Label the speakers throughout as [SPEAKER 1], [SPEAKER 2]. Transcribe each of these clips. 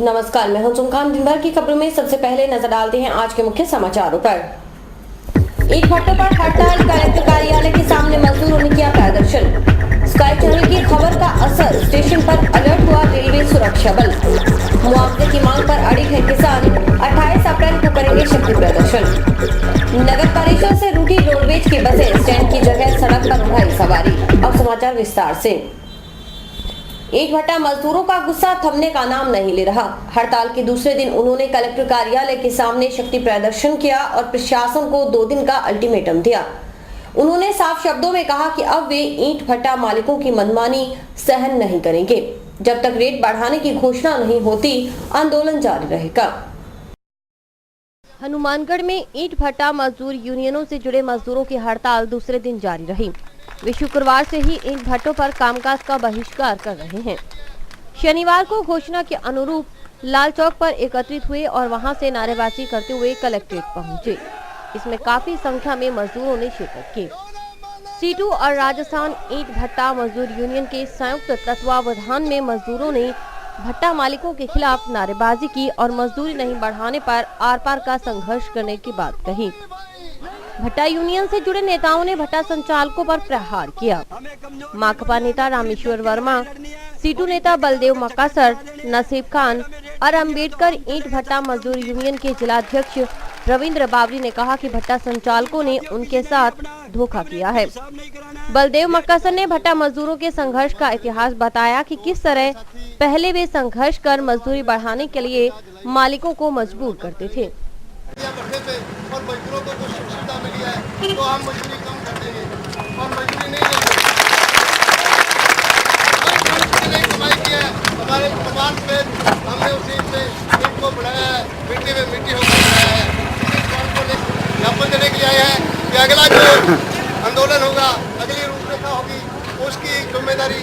[SPEAKER 1] नमस्कार, मैं हूं चुमकान। दिन भर की खबरों में सबसे पहले नजर डालते हैं आज के मुख्य समाचारों पर। ईंट भट्टों पर हड़ताल, कलेक्टर कार्यालय के सामने मजदूरों ने किया प्रदर्शन। स्काई चैनल की खबर का असर, स्टेशन पर अलर्ट हुआ रेलवे सुरक्षा बल। मुआवजे की मांग पर अड़िग है किसान, 28 अप्रैल को करेंगे शक्ति प्रदर्शन। नगर परिषद से रूठी रोडवेज की बसें, स्टैंड की जगह सड़क पर उठाई सवारी। अब समाचार विस्तार से। ईंट भट्टा मजदूरों का गुस्सा थमने का नाम नहीं ले रहा। हड़ताल के दूसरे दिन उन्होंने कलेक्टर कार्यालय के सामने शक्ति प्रदर्शन किया और प्रशासन को 2 दिन का अल्टीमेटम दिया। उन्होंने साफ शब्दों में कहा कि अब वे ईंट भट्टा मालिकों की मनमानी सहन नहीं करेंगे। जब तक रेट बढ़ाने की घोषणा नहीं होती, आंदोलन जारी रहेगा। हनुमानगढ़ में ईंट भट्टा मजदूर यूनियनों से जुड़े मजदूरों की हड़ताल दूसरे दिन जारी रही। वे शुक्रवार से ही ईंट भट्टों पर कामकाज का बहिष्कार कर रहे हैं। शनिवार को घोषणा के अनुरूप लाल चौक पर एकत्रित हुए और वहां से नारेबाजी करते हुए कलेक्ट्रेट पहुंचे। इसमें काफी संख्या में मजदूरों ने शिरकत की। सीटू और राजस्थान ईंट भट्टा मजदूर यूनियन के संयुक्त तत्वावधान में मजदूरों ने भट्टा मालिकों के खिलाफ नारेबाजी की और मजदूरी नहीं बढ़ाने पर आर पार का संघर्ष करने की बात कही। भट्टा यूनियन से जुड़े नेताओं ने भट्टा संचालकों पर प्रहार किया। माकपा नेता रामेश्वर वर्मा, सीटू नेता बलदेव मकासर, नसीब खान और अम्बेडकर ईंट भट्टा मजदूर यूनियन के जिलाध्यक्ष रविंद्र बाबरी ने कहा कि भट्टा संचालकों ने उनके साथ धोखा किया है। बलदेव मकासर ने भट्टा मजदूरों के संघर्ष का इतिहास बताया कि किस तरह पहले वे संघर्ष कर मजदूरी बढ़ाने के लिए मालिकों को मजबूर करते थे।
[SPEAKER 2] और मजदूरों को कुछ सुविधा मिली है तो हम मजदूरी कम कर देंगे और मजदूरी नहीं देंगे। कमाई की है हमारे कमान पे, हमने उसी से ईंट को बढ़ाया है, मिट्टी में मिट्टी होकर बढ़ाया है। ज्ञापन देने के लिए आए हैं कि अगला जो आंदोलन होगा, अगली रूपरेखा होगी, उसकी जिम्मेदारी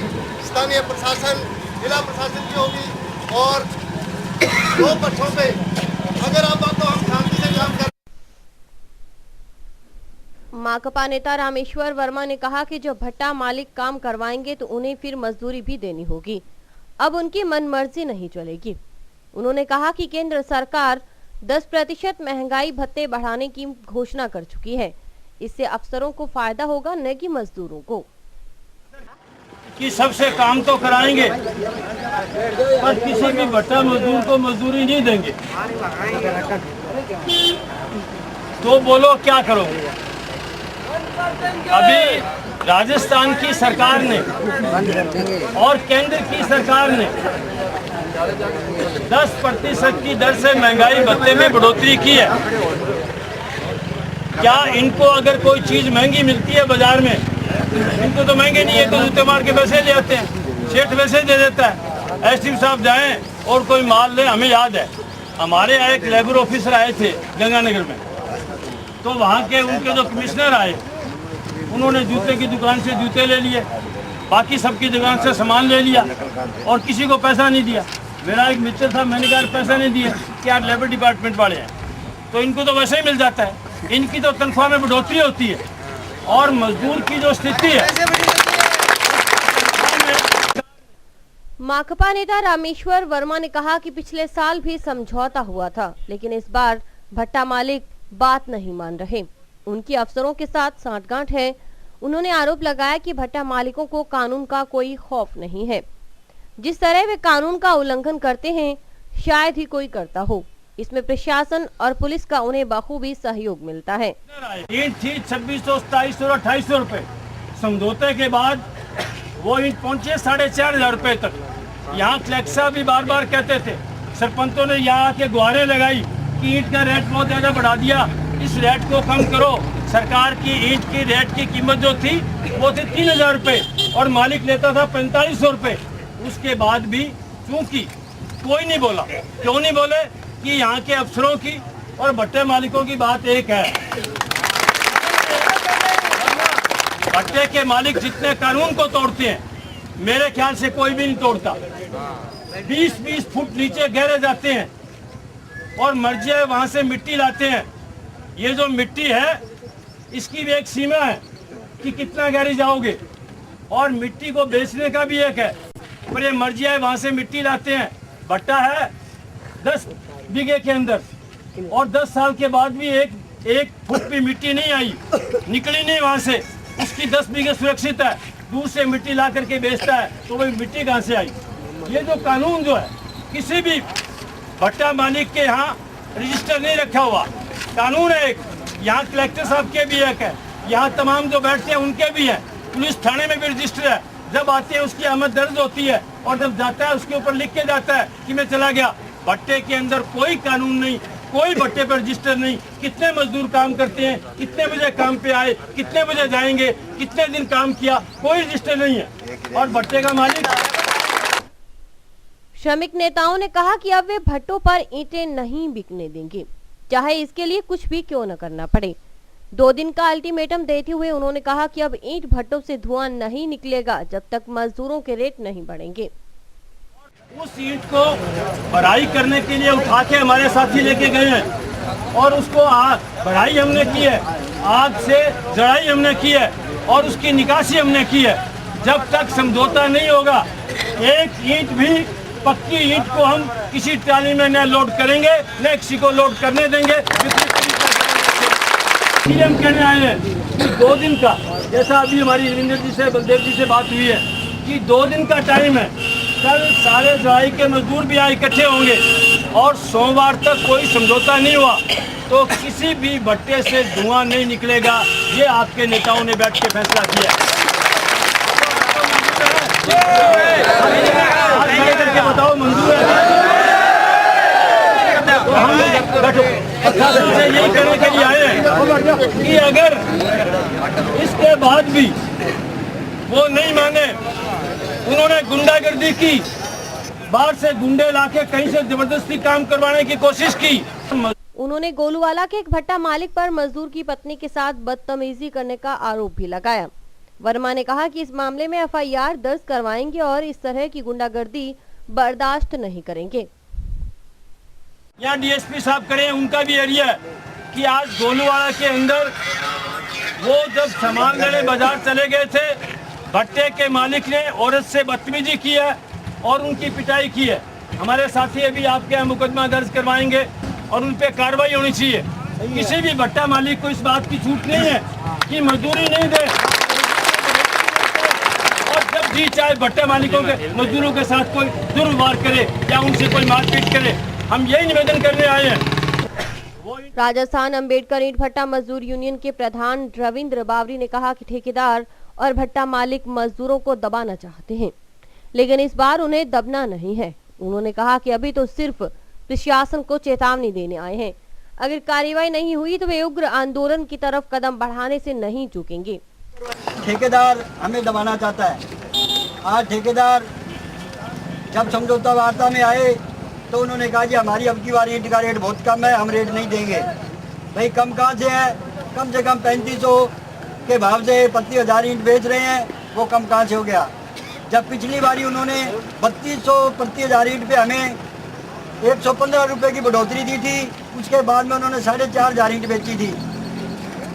[SPEAKER 2] स्थानीय प्रशासन, जिला प्रशासन की होगी और 2 पक्षों पे अगर आप तो हम शांति से काम कर।
[SPEAKER 1] माकपा नेता रामेश्वर वर्मा ने कहा कि जब भट्टा मालिक काम करवाएंगे तो उन्हें फिर मजदूरी भी देनी होगी। अब उनकी मनमर्जी नहीं चलेगी। उन्होंने कहा कि केंद्र सरकार 10% महंगाई भत्ते बढ़ाने की घोषणा कर चुकी है। इससे अफसरों को फायदा होगा, न कि मजदूरों को।
[SPEAKER 3] कि सबसे काम तो कराएंगे पर किसी भी भट्टा मजदूर को मजदूरी नहीं देंगे। तो बोलो क्या करोगे? अभी राजस्थान की सरकार ने और केंद्र की सरकार ने 10% की दर से महंगाई भत्ते में बढ़ोतरी की है। क्या इनको अगर कोई चीज महंगी मिलती है बाजार में, इनको तो महंगे नहीं है तो जूते मार के पैसे ले आते हैं, सेठ वैसे दे देता है। एसडीएम साहब जाएं और कोई माल ले। हमें याद है हमारे यहाँ एक लेबर ऑफिसर आए थे गंगानगर में, तो वहाँ के उनके जो कमिश्नर आए उन्होंने जूते की दुकान से जूते ले लिए, बाकी सबकी दुकान से सामान ले लिया और किसी को पैसा नहीं दिया। मेरा एक मित्र था, मैंने कहा पैसा नहीं दिए, क्या लेबर डिपार्टमेंट वाले हैं, तो इनको तो वैसे ही मिल जाता है। इनकी तो तनख्वाह में बढ़ोतरी होती है और मजदूर की जो स्थिति है।
[SPEAKER 1] माकपा नेता रामेश्वर वर्मा ने कहा कि पिछले साल भी समझौता हुआ था, लेकिन इस बार भट्टा मालिक बात नहीं मान रहे। उनकी अफसरों के साथ सांठगांठ है। उन्होंने आरोप लगाया कि भट्टा मालिकों को कानून का कोई खौफ नहीं है। जिस तरह वे कानून का उल्लंघन करते हैं, शायद ही कोई करता हो। इसमें प्रशासन और पुलिस का उन्हें बखूबी सहयोग मिलता है।
[SPEAKER 3] ईंट थी 2600, 2700 और 2800 रुपए। समझौते के बाद वो ईंट पहुंचे 4500 रुपए तक। यहाँ कलेक्टर भी बार बार कहते थे, सरपंचों ने यहाँ आके गुहारें लगाई कि ईंट का रेट बहुत ज्यादा बढ़ा दिया, इस रेट को कम करो। सरकार की ईंट की रेट की कीमत जो थी वो थी 3000 रुपए और मालिक लेता था 4500 रुपए। उसके बाद भी चूंकि कोई नहीं बोला, क्यों नहीं बोले कि यहाँ के अफसरों की और भट्टे मालिकों की बात एक है। भट्टे के मालिक जितने कानून को तोड़ते हैं, मेरे ख्याल से कोई भी नहीं तोड़ता। 20-20 फुट नीचे गहरे जाते हैं और मर्जी है वहां से मिट्टी लाते हैं। ये जो मिट्टी है इसकी भी एक सीमा है कि कितना गहरी जाओगे और मिट्टी को बेचने का भी एक है, पर ये मर्जी है वहां से मिट्टी लाते हैं। भट्टा है 10 बीघे के अंदर, और 10 साल के बाद भी एक फुट भी मिट्टी नहीं आई, निकली नहीं वहाँ से। उसकी 10 बीघे सुरक्षित है, दूर से मिट्टी ला करके बेचता है, तो वही मिट्टी कहाँ से आई? ये जो कानून जो है, किसी भी भट्टा मालिक के यहाँ रजिस्टर नहीं रखा हुआ कानून है एक, यहाँ कलेक्टर साहब के भी एक है, यहाँ तमाम जो बैठते हैं उनके भी है, पुलिस थाने में भी रजिस्टर है। जब आते हैं उसकी आमद दर्ज होती है, और जब जाता है उसके ऊपर लिख के जाता है कि मैं चला गया। भट्टे के अंदर कोई कानून नहीं, कोई भट्टे पर रजिस्टर नहीं, कितने मजदूर काम करते हैं, कितने बजे काम पे आए, कितने बजे जाएंगे, कितने दिन काम किया, कोई रजिस्टर नहीं है। और भट्टे का मालिक।
[SPEAKER 1] श्रमिक नेताओं ने कहा कि अब वे भट्टों पर ईंटें नहीं बिकने देंगे, चाहे इसके लिए कुछ भी क्यों न करना पड़े। 2 दिन का अल्टीमेटम देते हुए उन्होंने कहा कि अब ईंट भट्टों से धुआं नहीं निकलेगा जब तक मजदूरों के रेट नहीं बढ़ेंगे।
[SPEAKER 3] उस ईंट को भराई करने के लिए उठा के हमारे साथी लेके गए हैं, और उसको भराई हमने की है, आग से जड़ाई हमने की है, और उसकी निकासी हमने की है। जब तक समझौता नहीं होगा, एक ईंट भी, पक्की ईंट को हम किसी ट्राली में न लोड करेंगे, न किसी को लोड करने देंगे। इसलिए हम कहने आए हैं कि 2 दिन का, जैसा अभी हमारी रविंद्र जी से, बलदेव जी से बात हुई है कि 2 दिन का टाइम है। कल सारे जराई के मजदूर भी यहाँ इकट्ठे होंगे, और सोमवार तक कोई समझौता नहीं हुआ तो किसी भी भट्टे से धुआं नहीं निकलेगा। ये आपके नेताओं ने बैठ के फैसला किया करके बताओ, मंजूर है? तो हम प्रशासन से यही कहने के लिए आए हैं कि अगर इसके बाद भी वो नहीं माने, उन्होंने गुंडागर्दी की, बाहर से गुंडे लाके कहीं से जबरदस्ती काम करवाने की कोशिश की।
[SPEAKER 1] उन्होंने गोलूवाला के एक भट्टा मालिक पर मजदूर की पत्नी के साथ बदतमीजी करने का आरोप भी लगाया। वर्मा ने कहा कि इस मामले में FIR दर्ज करवाएंगे और इस तरह की गुंडागर्दी बर्दाश्त नहीं करेंगे।
[SPEAKER 3] यहाँ DSP साहब खड़े हैं, उनका भी एरिया है कि आज गोलूवाला के अंदर वो जब सामान लेने बाजार चले गए थे, भट्टे के मालिक ने औरत से बदतमीजी की है और उनकी पिटाई की है। हमारे साथी अभी आपके यहाँ मुकदमा दर्ज करवाएंगे और उन पे कार्रवाई होनी चाहिए। किसी भी भट्टा मालिक को इस बात की छूट नहीं है कि मजदूरी नहीं दे, और जब भी चाहे भट्टा मालिकों के मजदूरों के साथ कोई दुर्व्यवहार करे या उनसे कोई मारपीट करे। हम यही निवेदन करने आए हैं।
[SPEAKER 1] राजस्थान अंबेडकर ईंट भट्टा मजदूर यूनियन के प्रधान रविंद्र बावरी ने कहा कि ठेकेदार और भट्टा मालिक मजदूरों को दबाना चाहते हैं, लेकिन इस बार उन्हें दबना नहीं है। उन्होंने कहा कि अभी तो सिर्फ प्रशासन को चेतावनी देने आए हैं, अगर कार्रवाई नहीं हुई तो वे उग्र आंदोलन की तरफ कदम बढ़ाने से नहीं चूकेंगे।
[SPEAKER 4] ठेकेदार हमें दबाना चाहता है। आज ठेकेदार जब समझौता वार्ता में आए तो उन्होंने कहा कि हमारी अब की बार ईंट का रेट बहुत कम है, हम रेट नहीं देंगे। भाई कम कहाँ से है? कम से कम 3500 के भाव से 32,000 ईंट बेच रहे हैं, वो कम कहाँ से हो गया? जब पिछली बारी उन्होंने 3200 प्रति 1000 ईंट पे हमें 115 रुपये की बढ़ोतरी दी थी, उसके बाद में उन्होंने 4,500 ईंट बेची थी।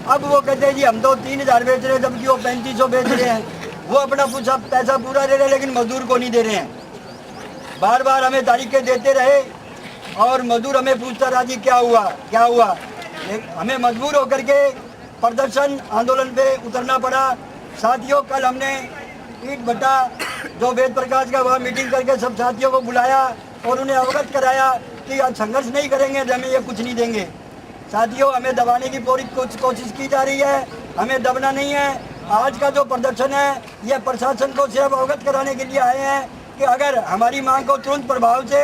[SPEAKER 4] अब वो कहते हैं जी हम तो 3,000 बेच रहे हैं, जबकि वो 3500 बेच रहे हैं। वो अपना पैसा पूरा दे रहे हैं, लेकिन मजदूर को नहीं दे रहे हैं। बार बार हमें तारीखें देते रहे और मजदूर हमें पूछता रहा जी क्या हुआ क्या हुआ। हमें मजबूर होकर के प्रदर्शन आंदोलन पे उतरना पड़ा। साथियों, कल हमने ईंट भट्टा जो वेद प्रकाश का वहाँ मीटिंग करके सब साथियों को बुलाया और उन्हें अवगत कराया कि आज संघर्ष नहीं करेंगे, हमें ये कुछ नहीं देंगे। साथियों, हमें दबाने की पूरी कोशिश की जा रही है, हमें दबना नहीं है। आज का जो प्रदर्शन है ये प्रशासन को सिर्फ अवगत कराने के लिए आए हैं कि अगर हमारी मांग को तुरंत प्रभाव से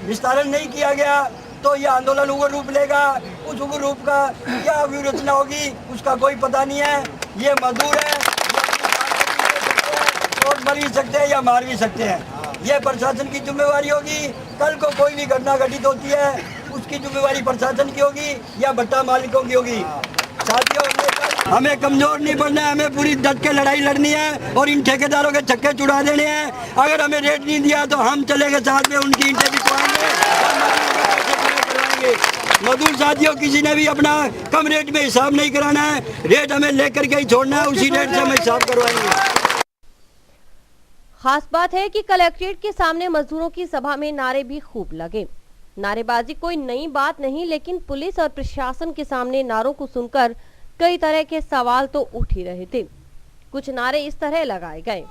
[SPEAKER 4] विस्तारण नहीं किया गया तो यह आंदोलन उग्र रूप लेगा। उस उग्र रूप का क्या व्यूहरचना होगी उसका कोई पता नहीं है। ये मजदूर है, और मर भी सकते हैं या मार भी सकते हैं। ये प्रशासन की जिम्मेवारी होगी। कल को कोई भी घटना घटित होती है उसकी जिम्मेवारी प्रशासन की होगी या भट्टा मालिकों की होगी। साथियों, हमें कमजोर नहीं पड़ना है, हमें पूरी डट के लड़ाई लड़नी है और इन ठेकेदारों के छक्के छुड़ा देने हैं। अगर हमें रेट नहीं दिया तो हम चलेंगे साथ में, उनकी ईंटें बिकवाएंगे और मजदूर साथियों, किसी ने भी अपना कम रेट में हिसाब नहीं कराना है, रेट हमें लेकर के ही छोड़ना है, उसी रेट से हम हिसाब करवाएंगे।
[SPEAKER 1] खास बात है कि कलेक्ट्रेट के सामने मजदूरों की सभा में नारे भी खूब लगे। नारेबाजी कोई नई बात नहीं, लेकिन पुलिस और प्रशासन के सामने नारों को सुनकर कई तरह के सवाल तो उठ ही रहे थे। कुछ नारे इस तरह लगाए गए।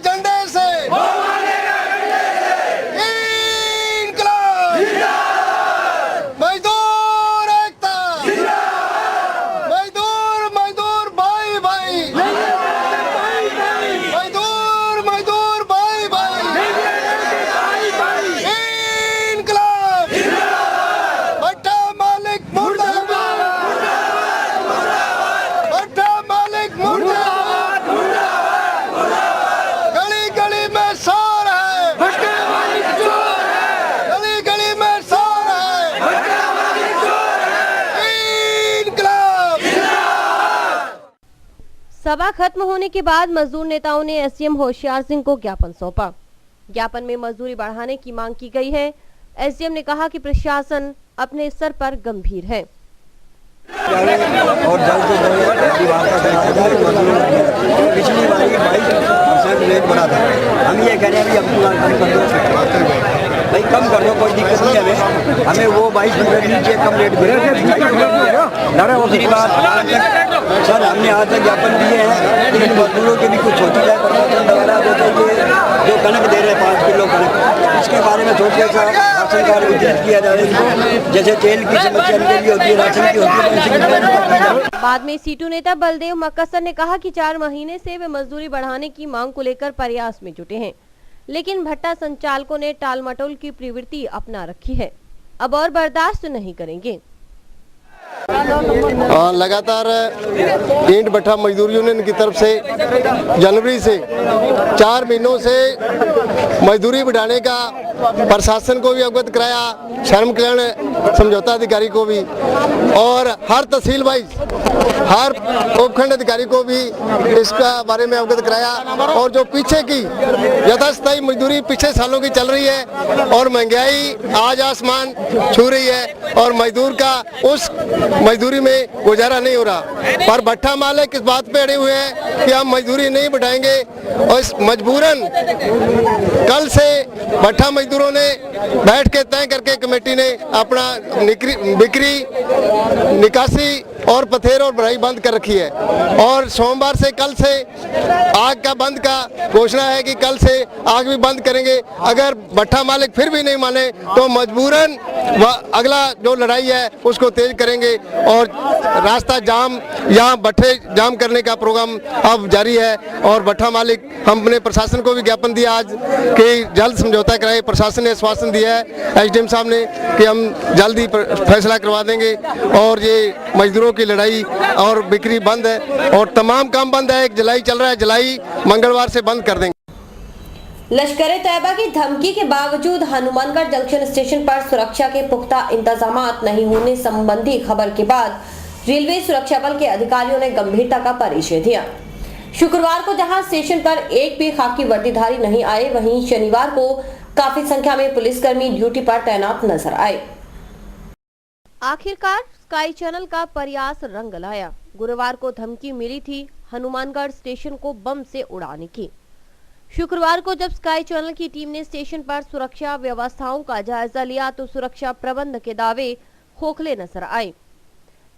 [SPEAKER 2] झंडे से मजदूर एकता, मजदूर मजदूर भाई भाई, मजदूर मजदूर भाई भाई, इनकलाब, भट्टा मालिक मुर्दाबाद, भट्टा मालिक मुर्दाबाद, गली गली में शोर है, भट्टा मालिक चोर है, गली गली में शोर है, भट्टा मालिक चोर है, इनकलाब।
[SPEAKER 1] सभा खत्म होने के बाद मजदूर नेताओं ने एसडीएम होशियार सिंह को ज्ञापन सौंपा। ज्ञापन में मजदूरी बढ़ाने की मांग की गई है। एसडीएम ने कहा कि प्रशासन अपने स्तर पर गंभीर है
[SPEAKER 4] और जल्द से जल्द वापस बनाया जाए। पिछली बार 22% रेट बढ़ा था, हम ये कह रहे हैं अभी अब कम कर दो भाई, कम कर दो, कोई दिक्कत नहीं है हमें वो 22% नीचे कम रेट दूसरी बात सर, हमने आज तक ज्ञापन दिए हैं, लेकिन मजदूरों के भी कुछ सोची जाए। प्रशासन द्वारा जो कनक दे रहे हैं 5 किलो कनक, इसके बारे में सोच के राशन कार्ड वितरित किया जाए। जैसे तेल की समस्या उनके लिए होती है, राशन की होती है।
[SPEAKER 1] बाद में सीटू नेता बलदेव मक्कसर ने कहा कि 4 महीने से वे मजदूरी बढ़ाने की मांग को लेकर प्रयास में जुटे हैं, लेकिन भट्टा संचालकों ने टाल मटोल की प्रवृत्ति अपना रखी है। अब और बर्दाश्त नहीं करेंगे।
[SPEAKER 2] लगातार ईंट भट्टा मजदूर यूनियन की तरफ से जनवरी से 4 महीनों से मजदूरी बढ़ाने का प्रशासन को भी अवगत कराया, श्रम कल्याण समझौता अधिकारी को भी, और हर तहसील वाइज हर उपखंड अधिकारी को भी इसका बारे में अवगत कराया। और जो पीछे की यथास्थायी मजदूरी पिछले सालों की चल रही है और महंगाई आज आसमान छू रही है और मजदूर का उस मजदूरी में गुजारा नहीं हो रहा, पर भट्टा मालिक इस बात पे अड़े हुए हैं कि हम मजदूरी नहीं बढ़ाएंगे। और इस मजबूरन कल से भट्टा मजदूरों ने बैठ के तय करके कमेटी ने अपना बिक्री, निकासी और पथेर और भराई बंद कर रखी है। और सोमवार से कल से आग का बंद का घोषणा है कि कल से आग भी बंद करेंगे। अगर भट्टा मालिक फिर भी नहीं माने तो मजबूरन अगला जो लड़ाई है उसको तेज करेंगे और रास्ता जाम या भट्टे जाम करने का प्रोग्राम अब जारी है। और भट्टा मालिक, हमने प्रशासन को भी ज्ञापन दिया आज कि जल्द समझौता कराए। प्रशासन ने आश्वासन दिया है एसडीएम साहब ने कि हम जल्द ही फैसला करवा देंगे और ये मजदूरों की लड़ाई और बिक्री बंद है और तमाम काम बंद है। 1 जुलाई चल रहा है, जुलाई मंगलवार से बंद कर देंगे।
[SPEAKER 1] लश्कर तैयबा की धमकी के बावजूद हनुमानगढ़ जंक्शन स्टेशन पर सुरक्षा के पुख्ता इंतजामात नहीं होने संबंधी खबर के बाद रेलवे सुरक्षा बल के अधिकारियों ने गंभीरता का परिचय दिया। शुक्रवार को जहां स्टेशन पर एक भी खाकी वर्दीधारी नहीं आए, वहीं शनिवार को काफी संख्या में पुलिसकर्मी ड्यूटी पर तैनात नजर आए। आखिरकार स्काई चैनल का प्रयास रंग लाया। गुरुवार को धमकी मिली थी हनुमानगढ़ स्टेशन को बम से उड़ाने की। शुक्रवार को जब स्काई चैनल की टीम ने स्टेशन पर सुरक्षा व्यवस्थाओं का जायजा लिया तो सुरक्षा प्रबंध के दावे खोखले नजर आए।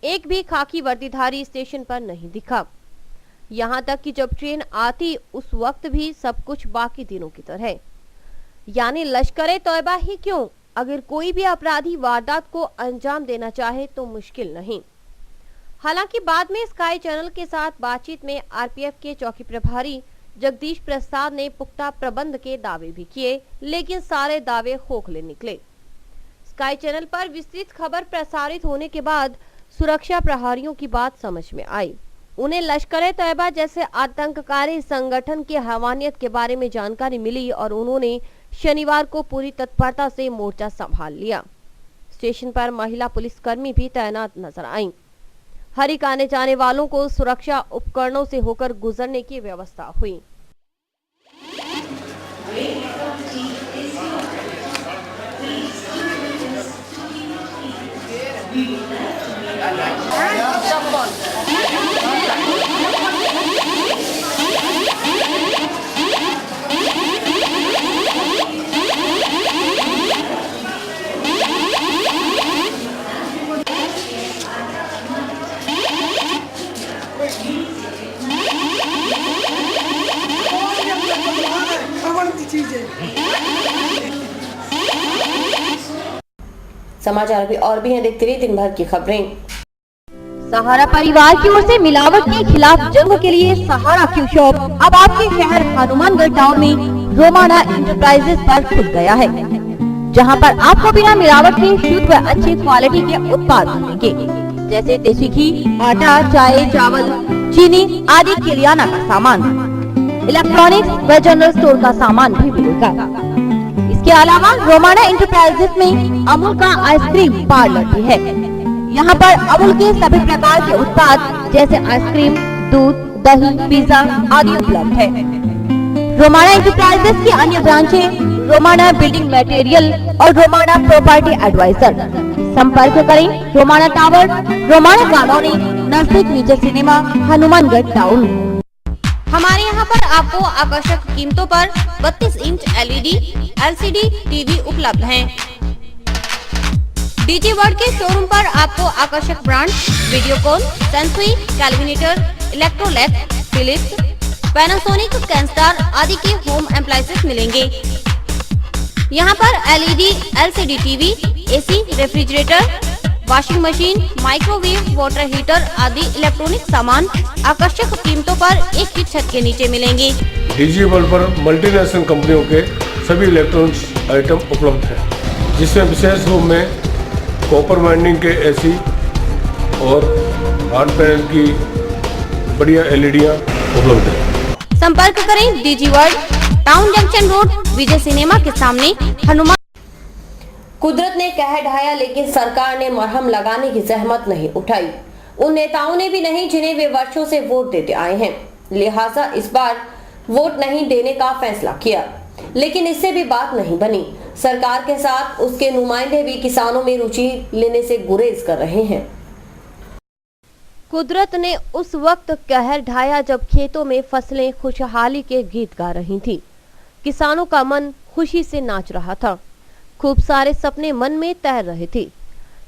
[SPEAKER 1] एक भी खाकी वर्दीधारी स्टेशन पर नहीं दिखा। यहां तक कि जब ट्रेन आती उस वक्त भी सब कुछ बाकी दिनों की तरह, यानी लश्कर तैयबा ही क्यों, अगर कोई भी अपराधी वारदात को अंजाम देना चाहे तो मुश्किल नहीं। हालांकि बाद में स्काई चैनल के साथ बातचीत में आरपीएफ के चौकी प्रभारी जगदीश प्रसाद ने पुख्ता प्रबंध के दावे भी किए, लेकिन सारे दावे खोखले निकले। स्काई चैनल पर विस्तृत खबर प्रसारित होने के बाद सुरक्षा प्रहरियों की बात समझ में आई। उन्हें लश्कर तैयबा जैसे आतंककारी संगठन की हवानियत के बारे में जानकारी मिली और उन्होंने शनिवार को पूरी तत्परता से मोर्चा संभाल लिया। स्टेशन पर महिला पुलिसकर्मी भी तैनात नजर आईं। हर एक आने जाने वालों को सुरक्षा उपकरणों से होकर गुजरने की व्यवस्था हुई। समाचार भी और भी हैं, देखते रहिए दिन भर की खबरें। सहारा परिवार की ओर से मिलावट के खिलाफ जंग के लिए सहारा क्यू शॉप अब आपके शहर हनुमानगढ़ टाउन में रोमाना इंटरप्राइजेस पर खुल गया है, जहां पर आपको बिना मिलावट के शुद्ध व अच्छी क्वालिटी के उत्पाद मिलेंगे, जैसे देसी घी, आटा, चाय, चावल, चीनी आदि किराना का सामान, इलेक्ट्रॉनिक्स व जनरल स्टोर का सामान भी मिलेगा। इसके अलावा रोमाना इंटरप्राइजेस में अमूल का आइसक्रीम पार्लर भी है। यहाँ पर अमूल के सभी प्रकार के उत्पाद जैसे आइसक्रीम, दूध, दही, पिज्जा आदि उपलब्ध है। रोमाना इंटरप्राइजेस की अन्य ब्रांचें रोमाना बिल्डिंग मटेरियल और रोमाना प्रॉपर्टी एडवाइजर। संपर्क करें रोमाना टावर, रोमाना कॉलोनी, नजदीक विजय सिनेमा, हनुमानगढ़ टाउन। हमारे यहाँ पर आपको आकर्षक कीमतों पर 32 इंच LED, LCD टीवी उपलब्ध हैं। डीजी वर्ल्ड के शोरूम पर आपको आकर्षक brand Videocon, Sansui, Kelvinator, Electrolux, Philips, Panasonic, Kenstar आदि के होम अप्लायंसेस मिलेंगे। यहाँ पर LED, LCD TV, AC, refrigerator, washing machine, microwave, water heater आदि इलेक्ट्रॉनिक सामान आकर्षक कीमतों पर एक ही छत के नीचे मिलेंगे।
[SPEAKER 5] डीजी वर्ल्ड पर मल्टीनेशनल कंपनियों के सभी इलेक्ट्रॉनिक्स आइटम उपलब्ध हैं, जिसमें विशेष रूप में कॉपर वाइंडिंग के AC और हार्ड पैनल की बढ़िया LEDयाँ उपलब्ध हैं।
[SPEAKER 1] संपर्क करें DG world, town junction road, Vijay cinema के सामने, हनुमान। कुदरत ने कह ढाया लेकिन सरकार ने मरहम लगाने की जहमत नहीं उठाई। उन नेताओं ने भी नहीं जिन्हें वे वर्षों से वोट देते आए हैं, लिहाजा इस बार वोट नहीं देने का फैसला किया। लेकिन इससे भी बात नहीं बनी। सरकार के साथ उसके नुमाइंदे भी किसानों में रुचि लेने से गुरेज कर रहे हैं। कुदरत ने उस वक्त कहर ढाया जब खेतों में फसलें खुशहाली के गीत गा रही थी। किसानों का मन खुशी से नाच रहा था। खूब सारे सपने मन में तैर रहे थे।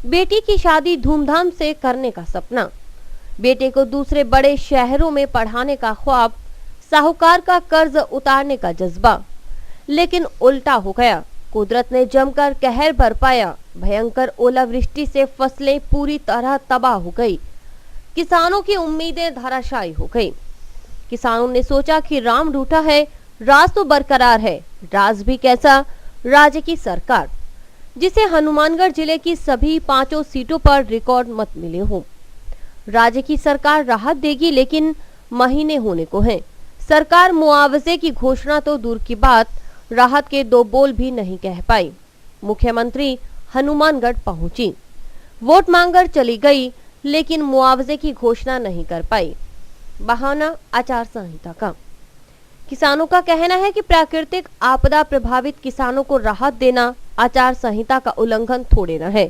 [SPEAKER 1] बेटी की शादी धूमधाम से करने का सपना, बेटे को दूसरे बड़े शहरों में पढ़ाने का ख्वाब, साहूकार का कर्ज उतारने का जज्बा। लेकिन उल्टा हो गया। कुदरत ने जमकर कहर बरपाया। भयंकर ओलावृष्टि से फसलें पूरी तरह तबाह हो गई। किसानों की उम्मीदें धराशायी हो गई। किसानों ने सोचा कि राम रूठा है, राज तो बरकरार है। राज भी कैसा? राज्य की सरकार, जिसे हनुमानगढ़ जिले की सभी 5 सीटों पर रिकॉर्ड मत मिले हों। राज्य की सरकार राहत देगी, लेकिन महीने होने को हैं। सरकार मुआवजे की घोषणा तो दूर की बात, राहत के 2 बोल भी नहीं कह पाई। मुख्यमंत्री हनुमानगढ़ पहुंची, वोट मांगकर चली गई, लेकिन मुआवजे की घोषणा नहीं कर पाई। बहाना आचार संहिता का। किसानों का कहना है कि प्राकृतिक आपदा प्रभावित किसानों को राहत देना आचार संहिता का उल्लंघन थोड़े न है।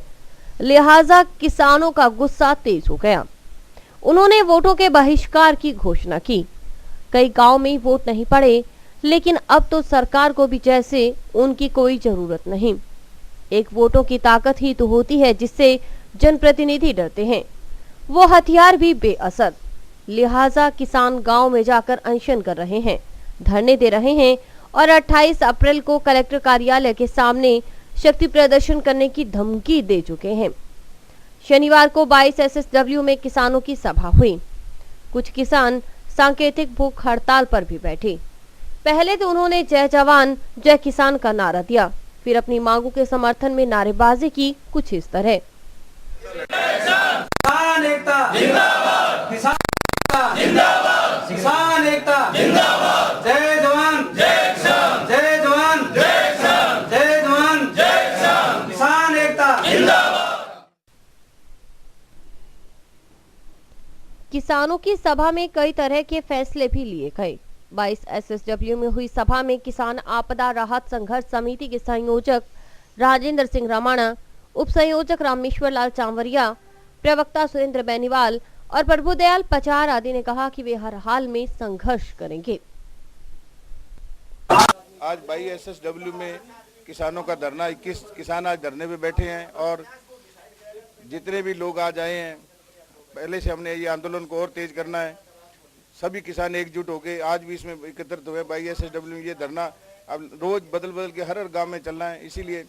[SPEAKER 1] लिहाजा किसानों का गुस्सा तेज हो गया। उन्होंने वोटों के बहिष्कार की घोषणा की। कई गांव में वोट नहीं पड़े, लेकिन अब तो सरकार को भी जैसे उनकी कोई जरूरत नहीं। एक वोटों की ताकत ही तो होती है जिससे जनप्रतिनिधि डरते हैं। वो हथियार भी बेअसर। लिहाजा किसान गांव में जाकर अनशन कर रहे हैं, धरने दे रहे हैं और 28 अप्रैल को कलेक्टर कार्यालय के सामने शक्ति प्रदर्शन करने की धमकी दे चुके हैं। शनिवार को 22 SSW में किसानों की सभा हुई। कुछ किसान सांकेतिक भूख हड़ताल पर भी बैठे। पहले तो उन्होंने जय जवान जय किसान का नारा दिया, फिर अपनी मांगों के समर्थन में नारेबाजी की कुछ इस तरह।
[SPEAKER 6] किसान एकता जिंदाबाद, किसान जिंदाबाद, किसान एकता जिंदाबाद, जय जवान जय किसान, जय जवान जय किसान, जय जवान जय किसान, किसान एकता जिंदाबाद।
[SPEAKER 1] किसानों की सभा में कई तरह के फैसले भी लिए गए। 22 SSW में हुई सभा में किसान आपदा राहत संघर्ष समिति के संयोजक राजेंद्र सिंह रामाणा, उप संयोजक रामेश्वर लाल चांवरिया, प्रवक्ता सुरेंद्र बेनीवाल और प्रभुदयाल पचार आदि ने कहा कि वे हर हाल में संघर्ष करेंगे।
[SPEAKER 2] आज 22 SSW में किसानों का धरना, 21 किसान आज धरने पे बैठे हैं और जितने भी लोग आज आए हैं, पहले से हमने ये आंदोलन को और तेज करना है सभी किसान एकजुट होकर आज भी इसमें एकत्रित हुए। ISSW ये धरना अब रोज बदल बदल के हर गांव में चलना है, इसीलिए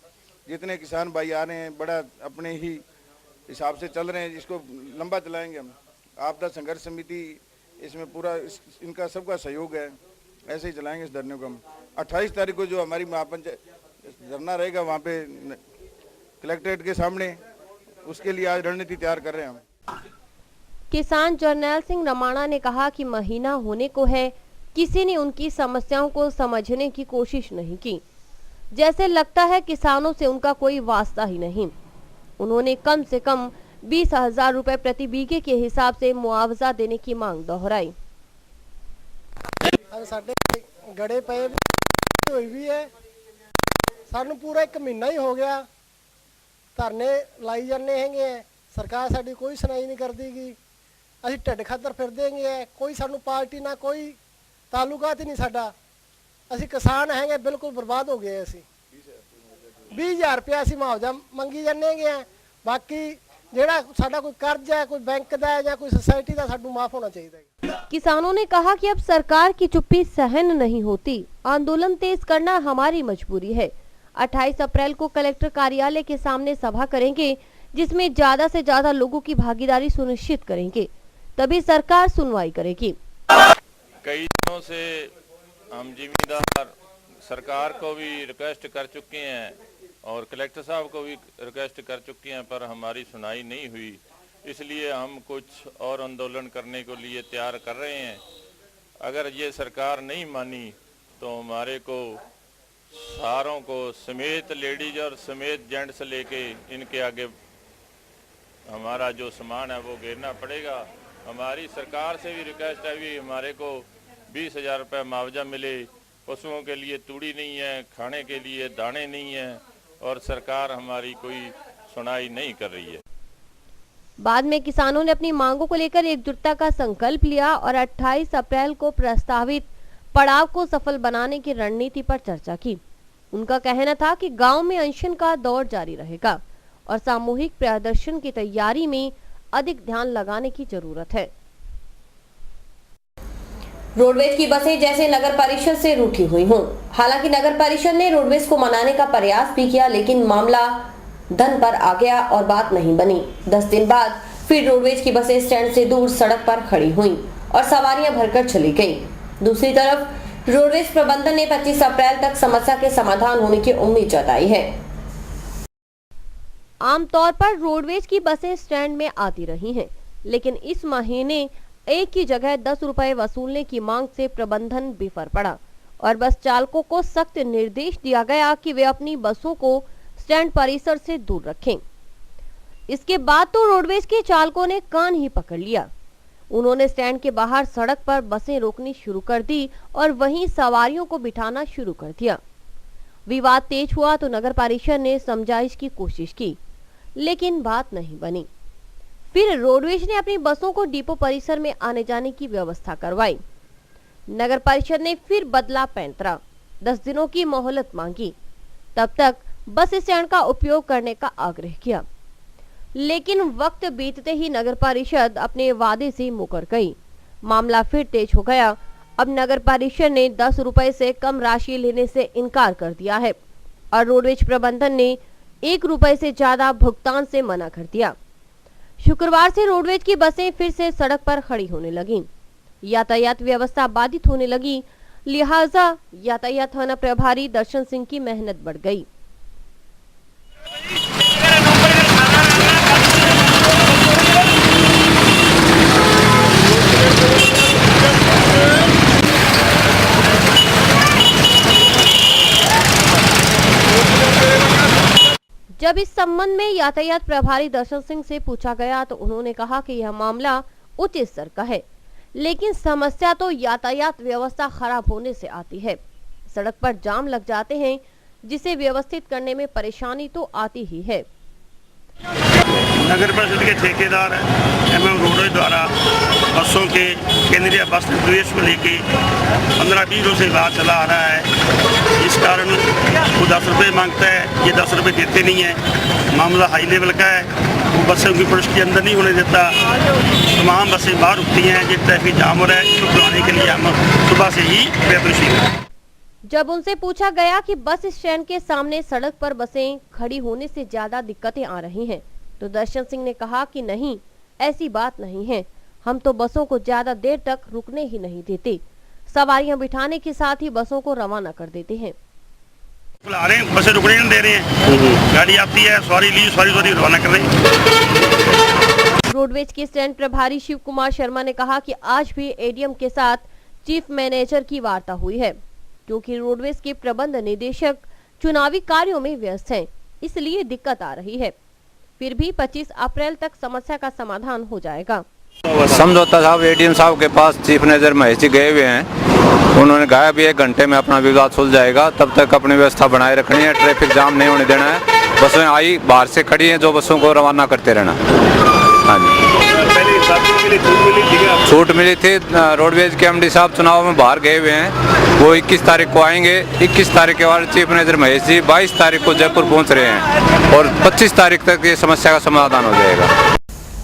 [SPEAKER 2] जितने किसान भाई आ रहे हैं बड़ा अपने ही हिसाब से चल रहे हैं। इसको लंबा चलाएंगे हम। आपदा संघर्ष समिति इसमें पूरा इनका सबका सहयोग है, ऐसे ही चलाएंगे इस धरने को हम। 28 तारीख को जो हमारी महापंचायत धरना रहेगा वहाँ पे कलेक्ट्रेट के सामने, उसके लिए आज रणनीति तैयार कर रहे हैं हम।
[SPEAKER 1] किसान जर्नैल सिंह रमाणा ने कहा कि महीना होने को है, किसी ने उनकी समस्याओं को समझने की कोशिश नहीं की। जैसे लगता है किसानों से उनका कोई वास्ता ही नहीं। उन्होंने कम से कम 20,000 रुपए प्रति बीघे के हिसाब से मुआवजा देने की मांग दोहराई।
[SPEAKER 7] ਸਾਡੇ ਗੜੇ ਪਏ ਹੋਈ ਵੀ ਹੈ, ਸਾਨੂੰ ਪੂਰਾ 1 ਮਹੀਨਾ ਹੀ ਹੋ ਗਿਆ ਧਰਨੇ ਲਾਈ ਜਾਂਦੇ ਹੈਗੇ। ਸਰਕਾਰ ਸਾਡੀ ਕੋਈ ਸੁਣਾਈ ਨਹੀਂ ਕਰਦੀਗੀ। ਅਸੀਂ ਢਿੱਡ ਖਾਤਰ ਫਿਰਦੇ ਹੈਗੇ, ਕੋਈ ਸਾਨੂੰ ਪਾਰਟੀ ਨਾ ਕੋਈ ਤਾਲੁਕਾਤ ਹੀ ਨਹੀਂ ਸਾਡਾ। ਅਸੀਂ ਕਿਸਾਨ ਹੈਗੇ, ਬਿਲਕੁਲ ਬਰਬਾਦ ਹੋ ਗਏ। ਅਸੀਂ 20,000 रुपया ਅਸੀਂ ਮੁਆਵਜ਼ਾ ਮੰਗੀ ਜਾਂਦੇ ਹੈਗੇ। ਬਾਕੀ ਜਿਹੜਾ ਸਾਡਾ ਕੋਈ ਕਰਜ਼ ਹੈ, ਕੋਈ ਬੈਂਕ ਦਾ ਹੈ ਜਾਂ ਕੋਈ ਸੁਸਾਇਟੀ ਦਾ, ਸਾਨੂੰ ਮਾਫ ਹੋਣਾ ਚਾਹੀਦਾ है।
[SPEAKER 1] किसानों ने कहा कि अब सरकार की चुप्पी सहन नहीं होती, आंदोलन तेज करना हमारी मजबूरी है। 28 अप्रैल को कलेक्टर कार्यालय के सामने सभा करेंगे, जिसमें ज्यादा से ज्यादा लोगों की भागीदारी सुनिश्चित करेंगे, तभी सरकार सुनवाई करेगी।
[SPEAKER 8] कई दिनों से हम जिम्मेदार सरकार को भी रिक्वेस्ट कर चुके हैं और कलेक्टर साहब को भी रिक्वेस्ट कर चुके हैं, पर हमारी सुनाई नहीं हुई। इसलिए हम कुछ और आंदोलन करने के लिए तैयार कर रहे हैं। अगर ये सरकार नहीं मानी तो हमारे को सारों को समेत लेडीज और समेत जेंट्स लेके इनके आगे हमारा जो सामान है वो घेरना पड़ेगा। हमारी सरकार से भी रिक्वेस्ट है भी हमारे को 20,000 रुपये मुआवजा मिले। पशुओं के लिए तूड़ी नहीं है, खाने के लिए दाने नहीं है और सरकार हमारी कोई सुनाई नहीं कर रही है।
[SPEAKER 1] बाद में किसानों ने अपनी मांगों को लेकर एकजुटता का संकल्प लिया और 28 अप्रैल को प्रस्तावित पड़ाव को सफल बनाने की रणनीति पर चर्चा की। उनका कहना था कि गांव में अनशन का दौर जारी रहेगा और सामूहिक प्रदर्शन की तैयारी में अधिक ध्यान लगाने की जरूरत है। रोडवेज की बसें जैसे नगर परिषद से रूठी हुई हों। हालांकि नगर परिषद ने रोडवेज को मनाने का प्रयास भी किया, लेकिन मामला धन पर आ गया और बात नहीं बनी। 10 दिन बाद फिर रोडवेज की बसें स्टैंड से दूर सड़क पर खड़ी हुईं और सवारियां भरकर चली गईं। दूसरी तरफ रोडवेज प्रबंधन ने 25 अप्रैल तक समस्या के समाधान होने की उम्मीद जताई है। आमतौर पर रोडवेज की बसें स्टैंड में आती रही हैं, लेकिन इस महीने एक की जगह 10 रुपए वसूलने की मांग से प्रबंधन बिफर पड़ा और बस चालकों को सख्त निर्देश दिया गया कि वे अपनी बसों को स्टैंड परिसर से दूर रखें। इसके बाद तो रोडवेज के चालकों ने कान ही पकड़ लिया। उन्होंने स्टैंड के बाहर सड़क पर बसें रोकनी शुरू कर दी और वहीं सवारियों को बिठाना शुरू कर दिया। विवाद तेज हुआ तो नगर परिषद ने समझाइश की कोशिश की, लेकिन बात नहीं बनी। फिर रोडवेज ने अपनी बसों को डिपो परिसर में आने जाने की व्यवस्था करवाई। नगर परिषद ने फिर बदला पैंतरा, 10 दिनों की मोहलत मांगी। तब तक बस स्टैंड का उपयोग करने का आग्रह किया, लेकिन वक्त बीतते ही नगर परिषद अपने वादे से मुकर गई। मामला फिर तेज हो गया। अब नगर परिषद ने 10 रुपए से कम राशि लेने से इनकार कर दिया है और रोडवेज प्रबंधन ने 1 रुपए से ज्यादा भुगतान से मना कर दिया। शुक्रवार से रोडवेज की बसें फिर से सड़क पर खड़ी होने लगीं। यातायात व्यवस्था बाधित होने लगी, लिहाजा यातायात थाना प्रभारी दर्शन सिंह की मेहनत बढ़ गई। जब इस संबंध में यातायात प्रभारी दर्शन सिंह से पूछा गया तो उन्होंने कहा कि यह मामला उच्च स्तर का है, लेकिन समस्या तो यातायात व्यवस्था खराब होने से आती है। सड़क पर जाम लग जाते हैं, जिसे व्यवस्थित करने में परेशानी तो आती ही है।
[SPEAKER 9] नगर परिषद के ठेकेदार एवं रोडवेज द्वारा बसों के केंद्रीय बस निर्देश को लेके 15-20 दिनों से विवाद चला आ रहा है। इस कारण वो 10 रुपये मांगता है, ये 10 रुपये देते नहीं है। मामला हाई लेवल का है। वो बसें उनकी परिस्थिति अंदर नहीं होने देता। तमाम बसें बाहर रुकती हैं। जिस ट्रैफिक जाम हो रहा है इसको खुलाने के लिए हम सुबह से ही प्रयत्नशील हैं।
[SPEAKER 1] जब उनसे पूछा गया कि बस स्टैंड के सामने सड़क पर बसें खड़ी होने से ज्यादा दिक्कतें आ रही हैं, तो दर्शन सिंह ने कहा कि नहीं, ऐसी बात नहीं है। हम तो बसों को ज्यादा देर तक रुकने ही नहीं देते, सवारियां बिठाने के साथ ही बसों को रवाना कर देते हैं।
[SPEAKER 9] बुला रहे हैं, बसें रुकने नहीं दे रहे हैं। गाड़ी आती है, सवारी ली, सवारी रवाना कर रहे हैं।
[SPEAKER 1] रोडवेज के स्टैंड प्रभारी शिव कुमार शर्मा ने कहा कि आज भी एडीएम के साथ चीफ मैनेजर की वार्ता हुई है, क्योंकि रोडवेज के प्रबंध निदेशक चुनावी कार्यों में व्यस्त हैं, इसलिए दिक्कत आ रही है। फिर भी 25 अप्रैल तक समस्या का समाधान हो जाएगा।
[SPEAKER 10] समझौता साहब एडीएम साहब के पास चीफ मैनेजर महेश जी गए हुए हैं। उन्होंने कहा भी 1 घंटे में अपना विवाद सुलझ जाएगा, तब तक अपनी व्यवस्था बनाए रखनी है, ट्रैफिक जाम नहीं होने देना है। बसें आई बाहर से खड़ी हैं, जो बसों को रवाना करते रहना। हाँ जी, छूट मिली थी। रोडवेज के एमडी साहब चुनाव में बाहर गए हुए हैं, वो 21 तारीख को आएंगे। 21 तारीख के बाद चीफ मैनेजर महेश जी 22 तारीख को जयपुर पहुंच रहे हैं और 25 तारीख तक ये समस्या का समाधान हो जाएगा।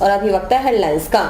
[SPEAKER 1] और अभी वक्त है हेडलाइंस का।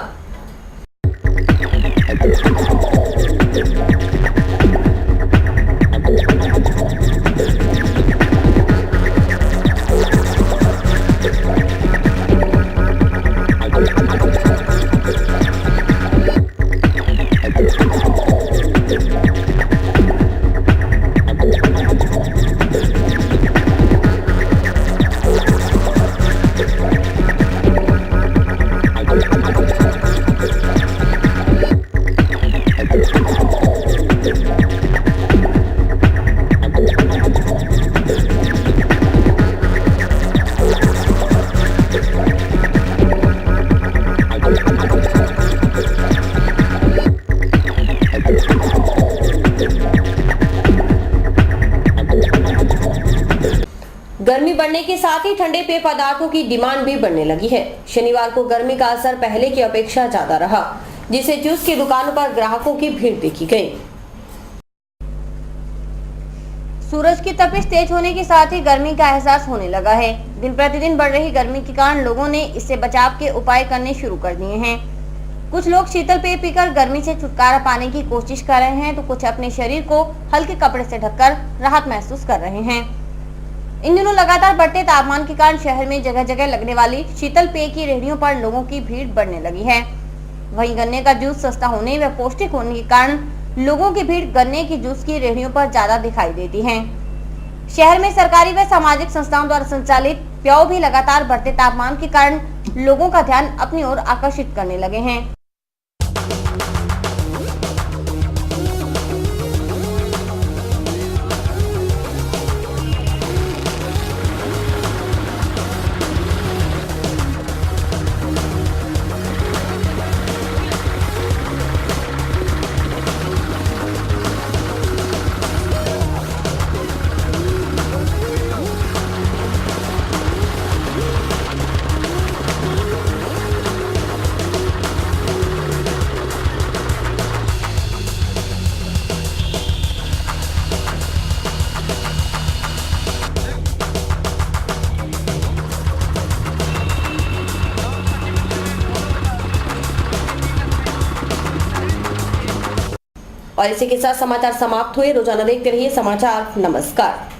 [SPEAKER 1] गर्मी बढ़ने के साथ ही ठंडे पेय पदार्थों की डिमांड भी बढ़ने लगी है। शनिवार को गर्मी का असर पहले की अपेक्षा ज्यादा रहा, जिससे जूस की दुकानों पर ग्राहकों की भीड़ देखी गई। सूरज की तपिश तेज होने के साथ ही गर्मी का एहसास होने लगा है। दिन प्रतिदिन बढ़ रही गर्मी के कारण लोगों ने इससे बचाव के उपाय करने शुरू कर दिए हैं। कुछ लोग शीतल पेय पीकर गर्मी से छुटकारा पाने की कोशिश कर रहे हैं, तो कुछ अपने शरीर को हल्के कपड़े से ढककर राहत महसूस कर रहे हैं। इन दिनों लगातार बढ़ते तापमान के कारण शहर में जगह जगह लगने वाली शीतल पेय की रेहड़ियों पर लोगों की भीड़ बढ़ने लगी है। वहीं गन्ने का जूस सस्ता होने व पौष्टिक होने के कारण लोगों की भीड़ गन्ने की जूस की रेहड़ियों पर ज्यादा दिखाई देती है। शहर में सरकारी व सामाजिक संस्थाओं द्वारा संचालित प्याऊ भी लगातार बढ़ते तापमान के कारण लोगों का ध्यान अपनी ओर आकर्षित करने लगे हैं। और इसी के साथ समाचार समाप्त हुए। रोजाना देखते रहिए समाचार। नमस्कार।